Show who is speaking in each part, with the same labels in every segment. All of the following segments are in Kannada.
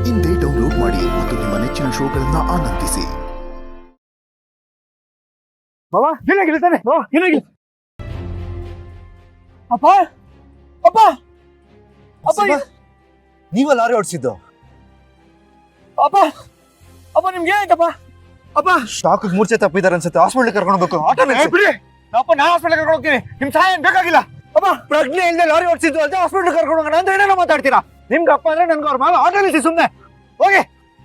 Speaker 1: ಇಂದೇ ಡೌನ್ಲೋಡ್ ಮಾಡಿ ಮತ್ತು ನಿಮ್ಮ ನೆಚ್ಚಿನ ಶೋಗಳನ್ನ ಆನಂದಿಸಿ.
Speaker 2: ಬಾಬಾ ಏನಾಗಿಲ್ಲ ತಾನೆ? ಬಾಬಾ ಏನಾಗಿಲ್ಲ? ಅಪ್ಪ ಅಪ್ಪ ಅಪ್ಪ
Speaker 3: ನೀವ ಲಾರಿ ಓಡಿಸಿದ್ದು?
Speaker 2: ಅಪ್ಪ ಅಪ್ಪ ನಿಮ್ಗೆ ಏನಾಯ್ತಪ್ಪ? ಅಪ್ಪ
Speaker 3: ಶಾಕ್ ಮೂರ್ಛೆ ತಪ್ಪಿದಾರೆ ಅನ್ಸುತ್ತೆ, ಹಾಸ್ಪಿಟಲ್ ಕರ್ಕೊಂಡು ಹೋಗ್ಬೇಕು. ಆಟೋ
Speaker 2: ಬಿಡಿ, ಅಪ್ಪ ನಾನು ಹಾಸ್ಪಿಟಲ್ ಕರ್ಕೊಂಡು ಹೋಗ್ತೀನಿ, ನಿಮ್ ಸಹಾಯ ಏನ್ ಬೇಕಾಗಿಲ್ಲ. ಅಪ್ಪ ಪ್ರಜ್ಞೆ ಇಲ್ಲದೆ ಲಾರಿ ಓಡಿಸಿದ್ದು ಅಂತ ಹಾಸ್ಪಿಟಲ್ ಕರ್ಕೊಂಡು ಹೋಗೋಣ ಅಂತ ಏನೇನೋ ಮಾತಾಡ್ತೀರಾ. ನಿಮ್ಗೆ ಅಪ್ಪ ಅಂದ್ರೆ ನನ್ಗೆ ಅವ್ರ ಮೇಲೆ ಆಟೋ ನಿಲ್ಸಿ, ಸುಮ್ಮನೆ ಹೋಗಿ.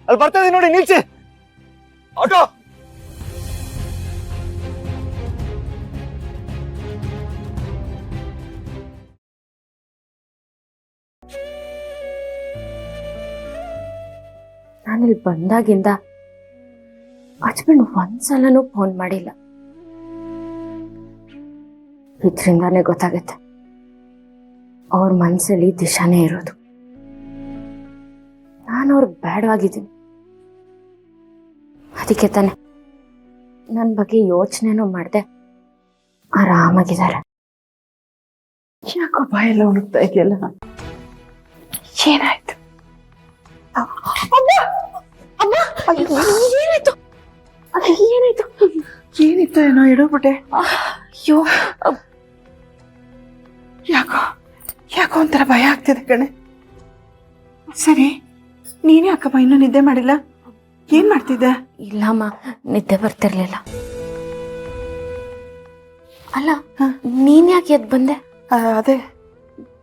Speaker 2: ಅಲ್ಲಿ ಬರ್ತಾ ಇದೀನಿ ನೋಡಿ, ನಿಲ್ಸಿ ಆಟೋ.
Speaker 4: ನಾನಿಲ್ಲಿ ಬಂದಾಗಿಂದ ಹಸ್ಬೆಂಡ್ ಒಂದ್ಸಲನೂ ಫೋನ್ ಮಾಡಿಲ್ಲ. ಇದ್ರಿಂದಾನೇ ಗೊತ್ತಾಗತ್ತೆ ಅವ್ರ ಮನ್ಸಲ್ಲಿ ದಿಶಾನೇ ಇರೋದು. ನಾನು ಅವ್ರಿಗೆ ಬೇಡವಾಗಿದ್ದೀನಿ. ಅದಕ್ಕೆ ತಾನೆ ನನ್ನ ಬಗ್ಗೆ ಯೋಚನೆನೂ ಮಾಡ್ದೆ ಆರಾಮಾಗಿದ್ದಾರೆ.
Speaker 5: ಯಾಕೋ ಬಾಯೆಲ್ಲ ಉಣುಕ್ತಾ ಇದೆಯಲ್ಲ, ಏನಾಯ್ತು?
Speaker 4: ಏನಾಯ್ತು? ಏನಾಯ್ತು?
Speaker 5: ಏನಿತ್ತು ಏನೋ ಇಡೋಬಿಟ್ಟೆ.
Speaker 4: ಅಯ್ಯೋ,
Speaker 5: ಯಾಕೋ ಯಾಕೋ ಒಂಥರ ಭಯ ಆಗ್ತಿದೆ ಕಣೆ. ಸರಿ, ನೀನೇ ಅಕ್ಕಮ್ಮ ಇನ್ನೂ ನಿದ್ದೆ ಮಾಡಿಲ್ಲ? ಏನ್ ಮಾಡ್ತಿದ್ದೆ?
Speaker 4: ಇಲ್ಲಮ್ಮ, ನಿದ್ದೆ ಬರ್ತಿರ್ಲಿಲ್ಲ. ಅಲ್ಲ, ನೀನ್ ಯಾಕೆ ಎದ್ದು ಬಂದೆ?
Speaker 5: ಅದೇ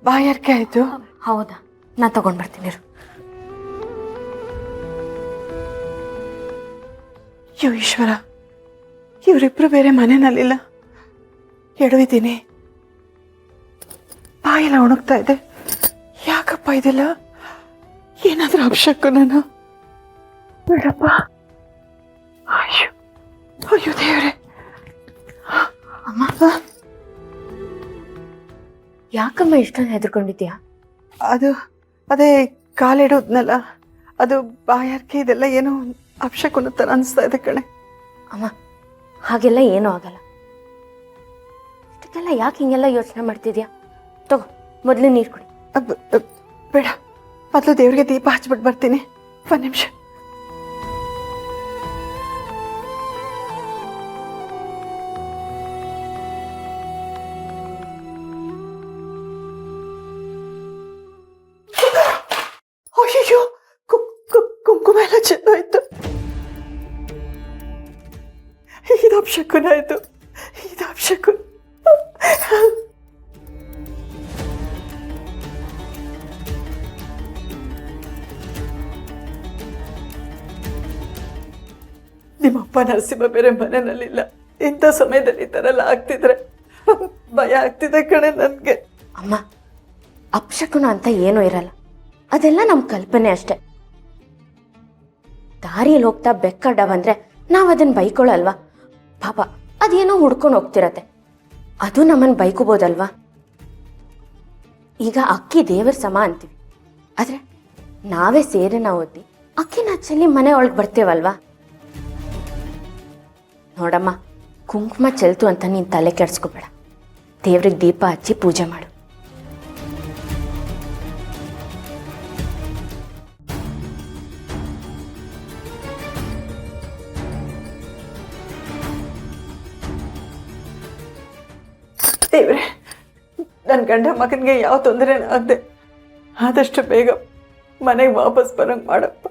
Speaker 5: ಬಾಯಾರಿಕೆ ಆಯ್ತು.
Speaker 4: ಹೌದಾ, ನಾ ತಗೊಂಡ್ ಬರ್ತೀನಿ.
Speaker 5: ಅಯ್ಯೋ ಈಶ್ವರ, ಇವರಿಬ್ರು ಬೇರೆ ಮನೆಯಲ್ಲಿಲ್ಲ. ಎಡವಿದ್ದೀನಿ, ಬಾಯೆಲ್ಲ ಒಣಗ್ತಾ ಇದೆ. ಯಾಕಪ್ಪ ಇದೆಲ್ಲ? ಏನಾದ್ರೂ ಅಪಶಕು ನಾನು ಬಿಡಪ್ಪ. ಅಯ್ಯೋ ಅಯ್ಯೋ ದೇವ್ರೆ.
Speaker 4: ಅಮ್ಮ, ಯಾಕಮ್ಮ ಇಷ್ಟೊಂದು ಹೆದರ್ಕೊಂಡಿದ್ಯಾ?
Speaker 5: ಅದೇ ಕಾಲಿಡೋದ್ನಲ್ಲ, ಅದು ಬಾಯಾರಿಕೆ ಇದೆಲ್ಲ ಏನೋ ಅಪಶಕುನ ತರ ಅನಿಸ್ತಾ ಇದೆ ಕಣೆ.
Speaker 4: ಅಮ್ಮ, ಹಾಗೆಲ್ಲ ಏನೂ ಆಗಲ್ಲ. ಇಷ್ಟಕ್ಕೆಲ್ಲ ಯಾಕೆ ಹಿಂಗೆಲ್ಲ ಯೋಚನೆ ಮಾಡ್ತಿದ್ಯಾ? ತಗೋ, ಮೊದಲು ನೀರು ಕುಡಿ.
Speaker 5: ಬೇಡ, ಮೊದಲು ದೇವ್ರಿಗೆ ದೀಪ ಹಚ್ಬಿಟ್ಟು ಬರ್ತೀನಿ. ಒಂದು ನಿಮಿಷ. ಅಯ್ಯೋ, ಕುಂಕುಮ ಎಲ್ಲ ಚೆನ್ನಾಯ್ತು. ಇದು ಅಪಶಕುನ ಆಯ್ತು, ಇದು ಅಪಶಕುನ. ನಿಮ್ಮಪ್ಪ ನರಸಿಂಹ ಬೇರೆ ಮನೆಯಲ್ಲಿಲ್ಲ. ಇಂಥ ಸಮಯದಲ್ಲಿ ಈ ಥರ ಎಲ್ಲ ಆಗ್ತಿದ್ರೆ ಭಯ ಆಗ್ತಿದೆ ಕಣೆ ನನಗೆ.
Speaker 4: ಅಮ್ಮ, ಅಪಶಕುನ ಅಂತ ಏನೂ ಇರಲ್ಲ, ಅದೆಲ್ಲ ನಮ್ಮ ಕಲ್ಪನೆ ಅಷ್ಟೆ. ದಾರಿಯಲ್ಲಿ ಹೋಗ್ತಾ ಬೆಕ್ಕಡ್ಡ ಬಂದ್ರೆ ನಾವು ಅದನ್ನ ಬೈಕೊಳ್ಳಲ್ವಾ? ಪಾಪ ಅದೇನೋ ಹುಡ್ಕೊಂಡು ಹೋಗ್ತಿರತ್ತೆ, ಅದು ನಮ್ಮನ್ನು ಬೈಕೋಬೋದಲ್ವಾ? ಈಗ ಅಕ್ಕಿ ದೇವರ ಸಮ ಅಂತೀವಿ, ಆದ್ರೆ ನಾವೇ ಸೇರಿನ ಓದಿ ಅಕ್ಕಿನ ಚೆಲ್ಲಿ ಮನೆ ಒಳಗೆ ಬರ್ತೇವಲ್ವಾ? ನೋಡಮ್ಮ, ಕುಂಕುಮ ಚೆಲ್ತು ಅಂತ ನೀನು ತಲೆ ಕೆಡ್ಸ್ಕೋಬೇಡ. ದೇವ್ರಿಗೆ ದೀಪ ಹಚ್ಚಿ ಪೂಜೆ ಮಾಡು.
Speaker 5: ದೇವ್ರೆ, ನನ್ನ ಗಂಡ ಮಗನಿಗೆ ಯಾವ ತೊಂದರೆ ಆಗದೆ ಆದಷ್ಟು ಬೇಗ ಮನೆಗೆ ವಾಪಸ್ ಬರಂಗ್ ಮಾಡಪ್ಪ.